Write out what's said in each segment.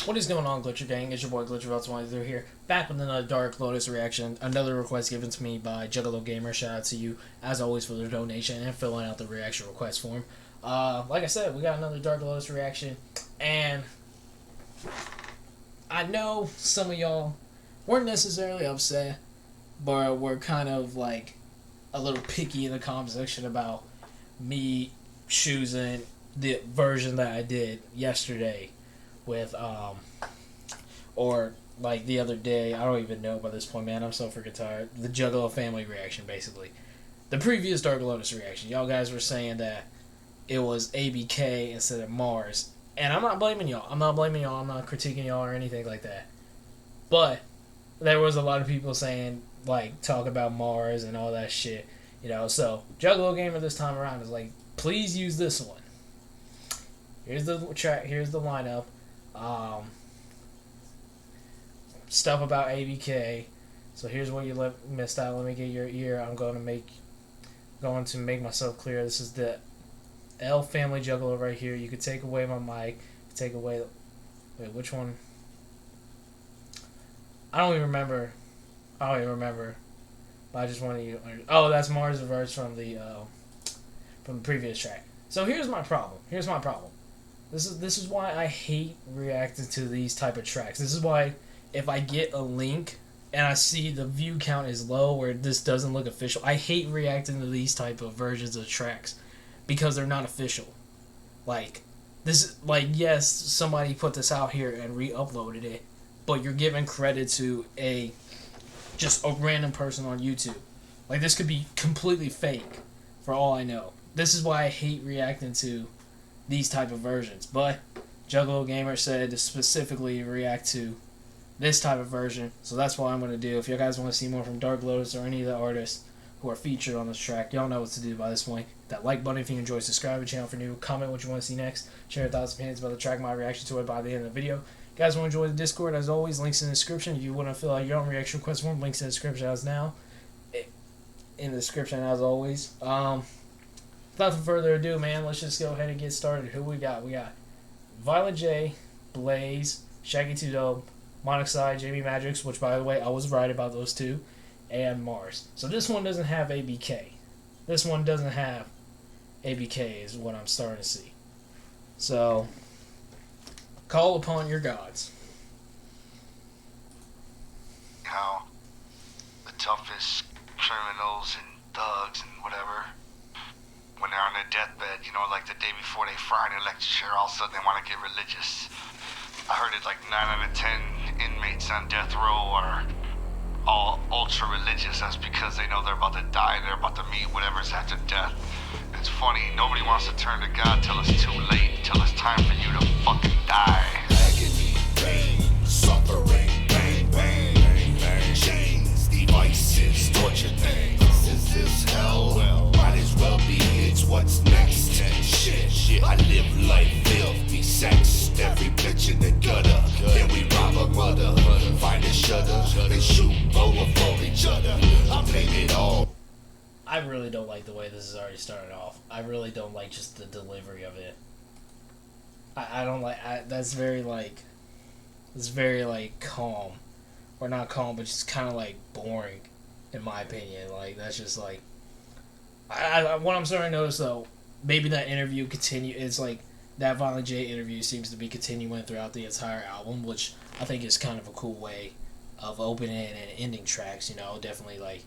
What is going on, Glitcher Gang? It's your boy Glitcher23 here, back with another Dark Lotus reaction. Another request given to me by Juggalo Gamer. Shout out to you, as always, for the donation and filling out the reaction request form. Like I said, we got another Dark Lotus reaction, and I know some of y'all weren't necessarily upset, but were kind of like a little picky in the comment section about me choosing the version that I did yesterday with or like the other day. I don't even know by this point, man. I'm so freaking tired. The Juggalo family reaction, basically. The previous Dark Lotus reaction, y'all guys were saying that it was ABK instead of Mars, and I'm not blaming y'all. I'm not critiquing y'all or anything like that. But there was a lot of people saying, like, talk about Mars and all that shit, you know. So Juggalo Gamer this time around is like, please use this one. Here's the track. Here's the lineup. Stuff about ABK. So here's what you missed out. Let me get your ear. I'm going to make myself clear. This is the L family Juggalo right here. You could take away my mic. Take away. Wait, which one? I don't even remember. But I just wanted you to. Oh, that's Mars verse from the previous track. So here's my problem. This is why I hate reacting to these type of tracks. This is why if I get a link and I see the view count is low or this doesn't look official, I hate reacting to these type of versions of tracks because they're not official. Like this, like, yes, somebody put this out here and re-uploaded it, but you're giving credit to just a random person on YouTube. Like, this could be completely fake for all I know. This is why I hate reacting to these type of versions. But Juggalo Gamer said to specifically react to this type of version, so that's what I'm going to do. If you guys want to see more from Dark Lotus or any of the artists who are featured on this track, y'all know what to do by this point. Hit that like button if you enjoy, subscribe to the channel for new, comment what you want to see next, share your thoughts and opinions about the track, my reaction to it by the end of the video. If you guys want to join the Discord, as always, links in the description. If you want to fill out your own reaction request form, links in the description as now. In the description as always. Without further ado, man, let's just go ahead and get started. Who we got? We got Violet J, Blaze, Shaggy 2 Dope, Monoxide, Jamie Magix, which, by the way, I was right about those two, and Mars. So this one doesn't have ABK. This one doesn't have ABK is what I'm starting to see. So, call upon your gods. How the toughest criminals and thugs and whatever, when they're on their deathbed, you know, like the day before they fry in an electric chair, all of a sudden they want to get religious. I heard it like 9 out of 10 inmates on death row are all ultra religious. That's because they know they're about to die, they're about to meet whatever's after death. It's funny, nobody wants to turn to God till it's too late, till it's time for you to fucking die. Agony, pain, suffering, bang, bang, bang, bang. Chains, devices, torture things. This is hell. Well, might as well be. It's what's next. Shit. I live life filthy, sexed. Every bitch in the gutter. Then we rob a mother, find a shutter, and shoot over for each other. I blame it all. I really don't like the way this is already started off. I really don't like just the delivery of it. I don't like. That's very like. It's very like calm, or not calm, but just kind of like boring, in my opinion. Like, that's just like. What I'm starting to notice though, maybe that interview continue. It's like that Violent J interview seems to be continuing throughout the entire album, which I think is kind of a cool way of opening and ending tracks. You know, definitely like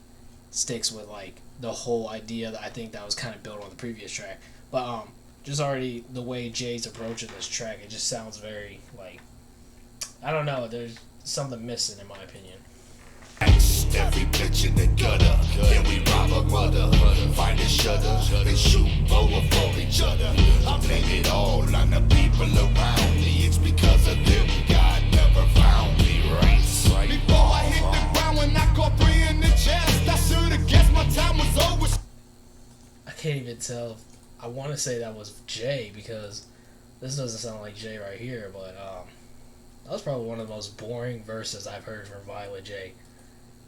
sticks with like the whole idea that I think that was kind of built on the previous track. But just already the way Jay's approaching this track, it just sounds very like, I don't know. There's something missing in my opinion. Every bitch in the gutter. Then we rob a mother, find a shutter, and shoot over for each other. I blame it all on the people around me. It's because of them God never found me right. Before I hit the ground, when I caught 3 in the chest, I should've guessed my time was over. I can't even tell if I want to say that was Jay, because this doesn't sound like Jay right here, but that was probably one of the most boring verses I've heard from Violet J.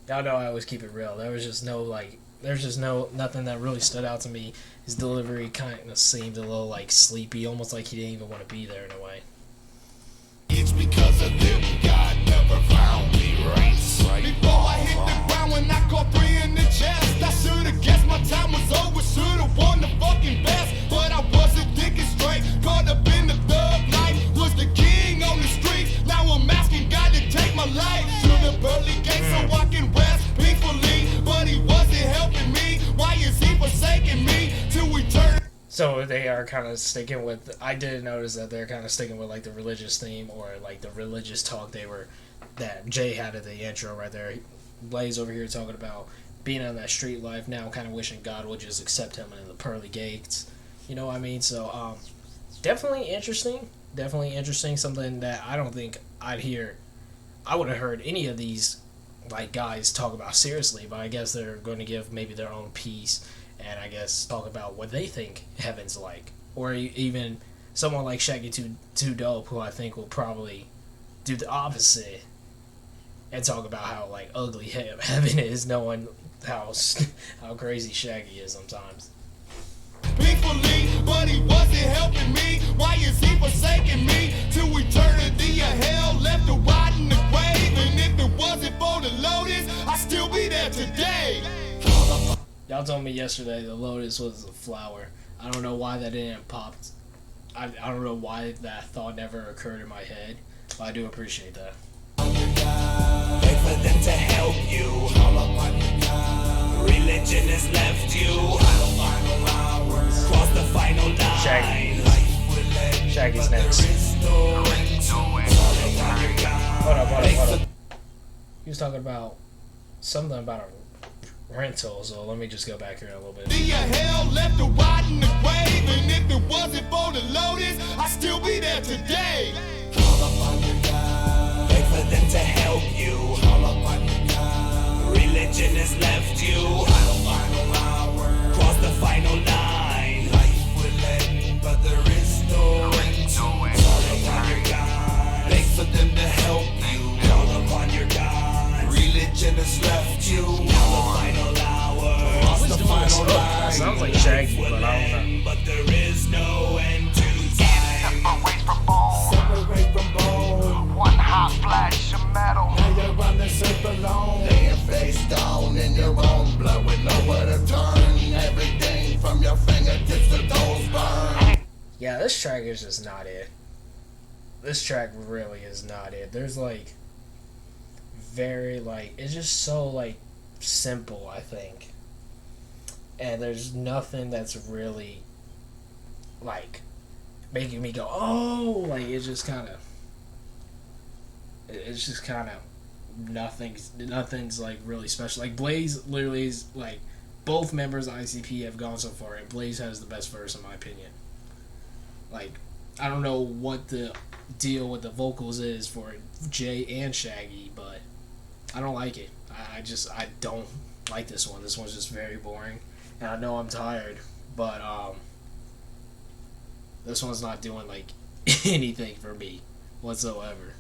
Y'all know I always keep it real. There was just no like, nothing that really stood out to me. His delivery kind of seemed a little like sleepy, almost like he didn't even want to be there in a way. It's because never found me right. Before I hit the ground, when I caught 3 in the chest, I should've guessed my time was over, should've won the fucking best. But I wasn't thinking straight, caught up in the thug life, was the king on the street. Now I'm asking God to take my life to the pearly gates so I can rest peacefully. But he wasn't helping me, why is he forsaking me to eternity? So they are kind of sticking with, I did notice that they're kind of sticking with like the religious theme or like the religious talk that Jay had at the intro right there. Blaze over here talking about being on that street life now, kind of wishing God would just accept him in the pearly gates. You know what I mean? So definitely interesting. Something that I don't think I would have heard any of these like guys talk about seriously, but I guess they're going to give maybe their own piece and I guess talk about what they think heaven's like, or even someone like Shaggy Too Dope, who I think will probably do the opposite and talk about how like ugly heaven is, knowing how crazy Shaggy is sometimes. Peacefully, but he wasn't helping me. Why is he forsaking me to eternity of hell, left to rot in the grave? And if it wasn't for the Lotus, I'd still be there today. Y'all told me yesterday the Lotus was a flower. I don't know why that didn't pop. I don't know why that thought never occurred in my head, but I do appreciate that. Wait for them to help you. Religion has left you. Cross the final line. Shaggy's next. Hold up. He was talking about something about a rental, so let me just go back here a little bit. The hell left to rot in the grave, and if it wasn't for the Lotus, I'd still be there today. Wait for them to help you. Religion has left you. Cross the final line. Life will end, but there is no end. Call upon your God. Wait for them to help you. Call upon your God. Religion has left you. Now the final hour. Cross the final line. Sounds like Shaggy, but I don't know. But there is no end to time. Separate from bone. One hot flash of metal. Now you're on the surf alone. Laying face down in your own blood with nowhere to turn. Everything from your fingertips to toes burn. Yeah, this track is just not it. This track really is not it. There's like very like, it's just so like simple, I think. And there's nothing that's really like making me go, oh, like it's just kind of nothing's like really special. Like Blaze literally is like, both members of ICP have gone so far and Blaze has the best verse in my opinion. Like, I don't know what the deal with the vocals is for Jay and Shaggy, but I don't like it. I don't like this one. This one's just very boring. And I know I'm tired, but this one's not doing like anything for me whatsoever.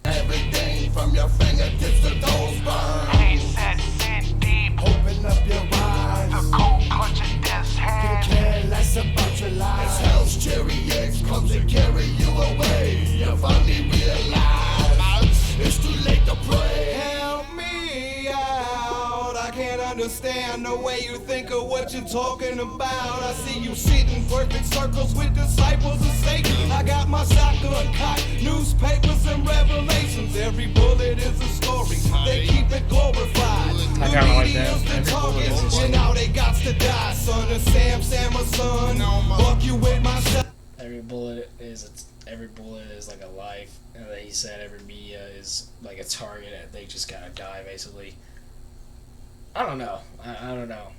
Everything from your fingertips to toes burn. He said, sit deep. Open up your eyes. The cold clutch of death's Could hand. care less about your As life. hell's chariots comes to carry you away. You finally realize it's too late to pray. Help me out. I can't understand the way you think of what you're talking about. I see you sitting perfect circles with disciples of Satan. I got my shotgun cocked, newspapers and revelations. Every bullet is a story. They keep it glorified. I kinda like media's that. the Every bullet target, is a story. and now they got to die. Son of Sam, my son. Fuck you with my shot. Every bullet is like a life, and then he said every media is like a target and they just gotta die basically. I don't know. I don't know.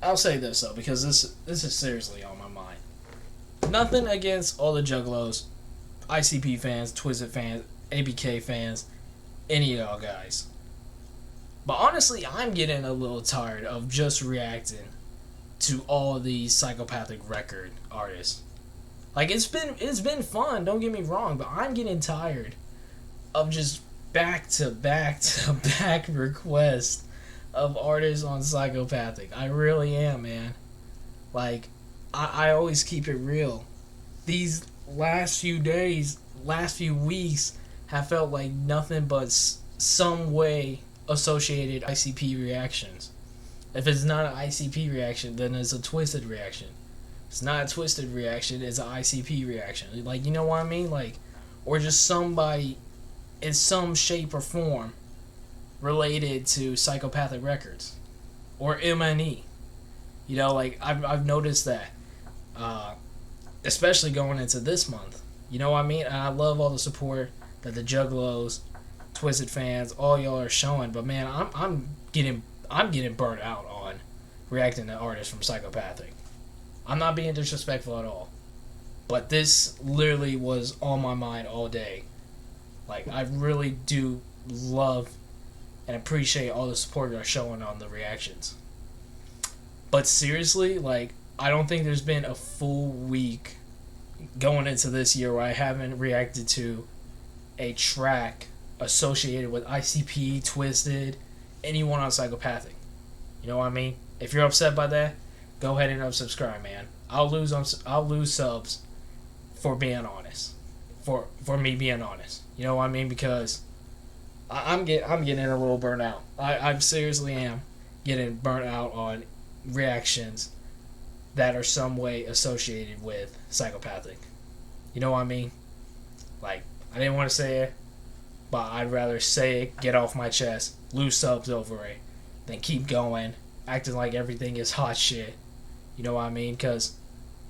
I'll say this though, because this is seriously on my mind. Nothing against all the Juggalos, ICP fans, Twiztid fans, ABK fans, any of y'all guys. But honestly, I'm getting a little tired of just reacting to all these Psychopathic Record artists. Like, it's been fun, don't get me wrong, but I'm getting tired of just back to back requests of artists on Psychopathic. I really am, man. Like, I always keep it real. These last few days, last few weeks, have felt like nothing but some way associated ICP reactions. If it's not an ICP reaction, then it's a Twiztid reaction. It's not a Twiztid reaction, it's an ICP reaction. Like, you know what I mean? Like, or just somebody in some shape or form related to Psychopathic Records or MNE. You know, like, I've noticed that, especially going into this month. You know what I mean? And I love all the support that the Juggalos, Twiztid fans, all y'all are showing. But man, I'm getting burnt out on reacting to artists from Psychopathic. I'm not being disrespectful at all, but this literally was on my mind all day. Like, I really do love and appreciate all the support you're showing on the reactions. But seriously, like, I don't think there's been a full week going into this year where I haven't reacted to a track associated with ICP, Twiztid, anyone on Psychopathic. You know what I mean? If you're upset by that, go ahead and unsubscribe, man. I'll lose subs for being honest. For me being honest. You know what I mean? Because I'm getting a little burnt out. I seriously am getting burnt out on reactions that are some way associated with Psychopathic. You know what I mean? Like, I didn't want to say it, but I'd rather say it, get off my chest, lose subs over it, than keep going, acting like everything is hot shit. You know what I mean? Because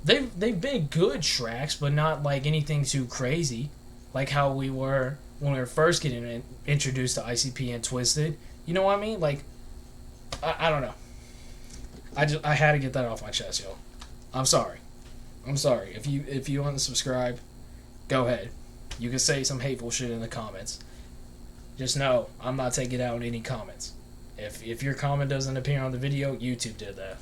they've been good tracks, but not like anything too crazy, like how we were when we were first getting introduced to ICP and Twiztid. You know what I mean? Like, I don't know. I had to get that off my chest, yo. I'm sorry. If you unsubscribe, go ahead. You can say some hateful shit in the comments. Just know I'm not taking out any comments. If your comment doesn't appear on the video, YouTube did that.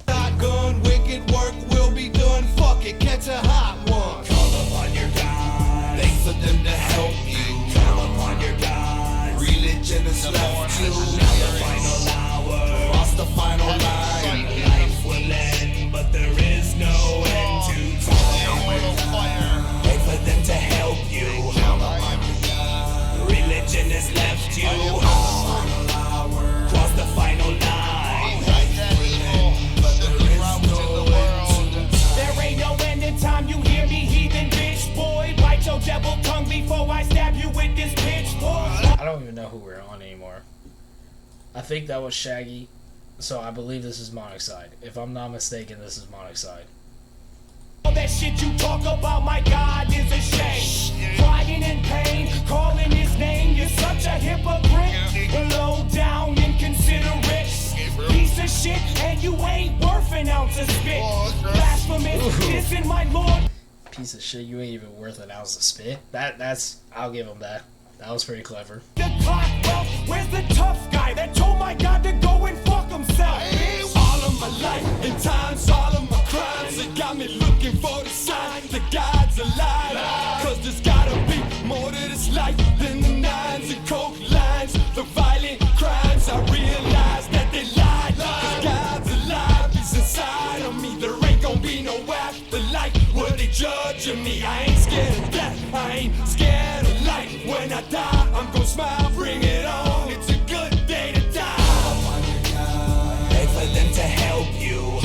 Shotgun, wicked work will be done. Fuck it, catch a hot one. Call upon your God. Thanks for them to help you. Call upon your God. Religion is left to. Now the final hour. Cross the final line. Life will end, but there is no end to time. Wait for them to help you. Call upon your God. Religion is left you. Cross the final line. Time you hear me, heathen bitch boy, bite your devil tongue before I stab you with this pitchfork. I don't even know who we're on anymore. I think that was Shaggy, so I believe this is Monoxide. If I'm not mistaken, this is Monoxide. All that shit you talk about, my God, is a shame. Crying in pain, calling his name, you're such a hypocrite. Low down, inconsiderate piece of shit, and you ain't worth an ounce of spit. Blasphemous, dissing my Lord. Piece of shit, you ain't even worth an ounce of spit. That's I'll give him that. That was pretty clever. The clock, well, where's the tough guy that told my God to go and fuck himself? All of my life, in times, all of my crimes, it got me looking for the sign that God's alive. Cause there's gotta be more to this life than the nines and coke lines, the violent crimes. I realize that they lied. Cause God's alive, he's inside of me. There ain't gonna be no afterlife where they judging me. I ain't scared of death, I ain't scared of life. When I die, I'm gonna smile, bring it on. It's a good day to die. Wait for them to help you.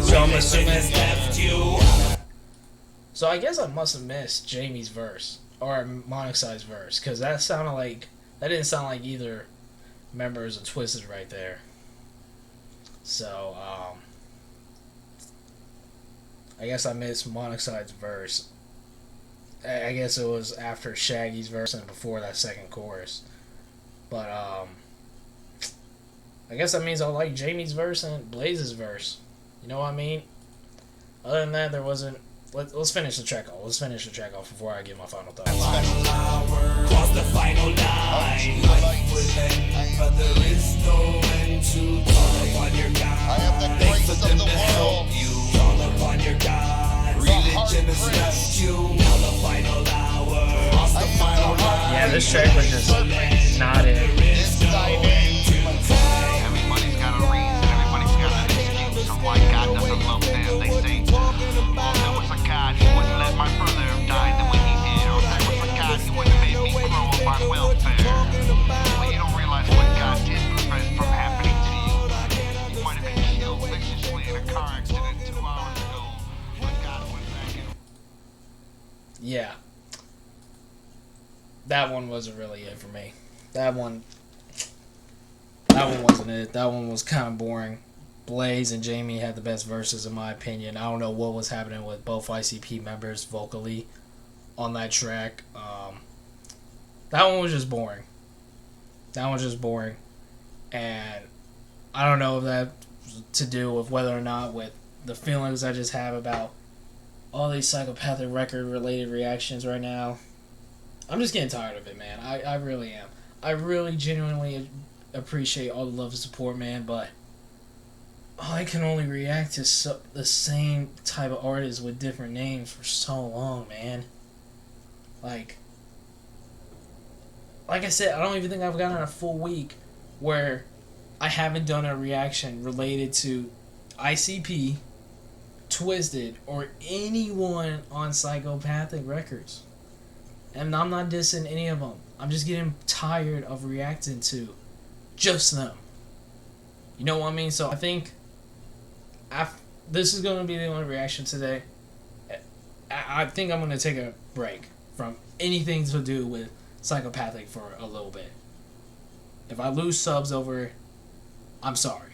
So I'm assuming left you. So I guess I must have missed Jamie's verse or Monoxide's verse, because that didn't sound like either members of Twiztid right there. So I guess I missed Monoxide's verse. I guess it was after Shaggy's verse and before that second chorus. But I guess that means I like Jamie's verse and Blaze's verse. You know what I mean? Other than that, there wasn't. Let's finish the track off. Let's finish the track off before I give my final thoughts. Cross the final line. Life will end, but there is no end to. Call upon your God. Thanks for them to help you. Call upon your God. Religion has left you. Now the final hour. Cross the final line. Yeah, this track was just not it. Everybody's got a reason, everybody's got an excuse on why God doesn't love them. They say, oh, there was a God, he wouldn't let my brother die the way he did, or there was yeah. That one wasn't really it for me. That one wasn't it. That one was kind of boring. Blaze and Jamie had the best verses in my opinion. I don't know what was happening with both ICP members vocally on that track. That one was just boring. And I don't know if that was to do with whether or not with the feelings I just have about all these Psychopathic record related reactions right now. I'm just getting tired of it, man. I really am. I really genuinely appreciate all the love and support, man, but I can only react to the same type of artists with different names for so long, man. Like I said, I don't even think I've gotten a full week where I haven't done a reaction related to ICP, Twiztid, or anyone on Psychopathic Records. And I'm not dissing any of them. I'm just getting tired of reacting to just them. You know what I mean? So I think this is going to be the only reaction today. I think I'm going to take a break from anything to do with Psychopathic for a little bit. If I lose subs over it, I'm sorry.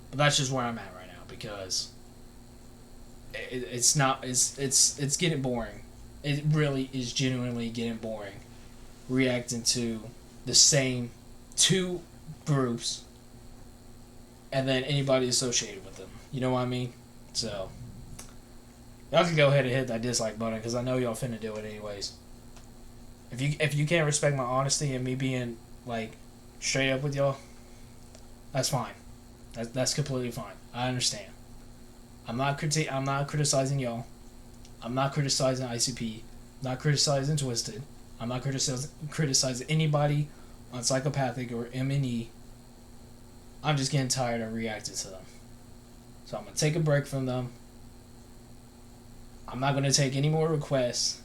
But that's just where I'm at right now because it's getting boring. It really is genuinely getting boring reacting to the same two groups and then anybody associated with them. You know what I mean? So y'all can go ahead and hit that dislike button because I know y'all finna do it anyways. If you can't respect my honesty and me being like straight up with y'all, that's fine. That's completely fine. I understand. I'm not criticizing y'all. I'm not criticizing ICP. I'm not criticizing Twiztid. I'm not criticizing anybody on Psychopathic or M&E. I'm just getting tired of reacting to them. So I'm going to take a break from them. I'm not going to take any more requests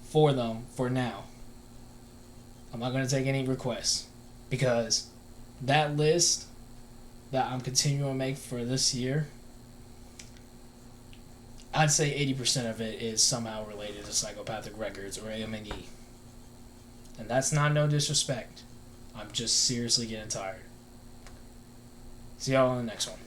for them for now. I'm not going to take any requests because that list that I'm continuing to make for this year, I'd say 80% of it is somehow related to Psychopathic Records or M&E. And that's not no disrespect. I'm just seriously getting tired. See y'all on the next one.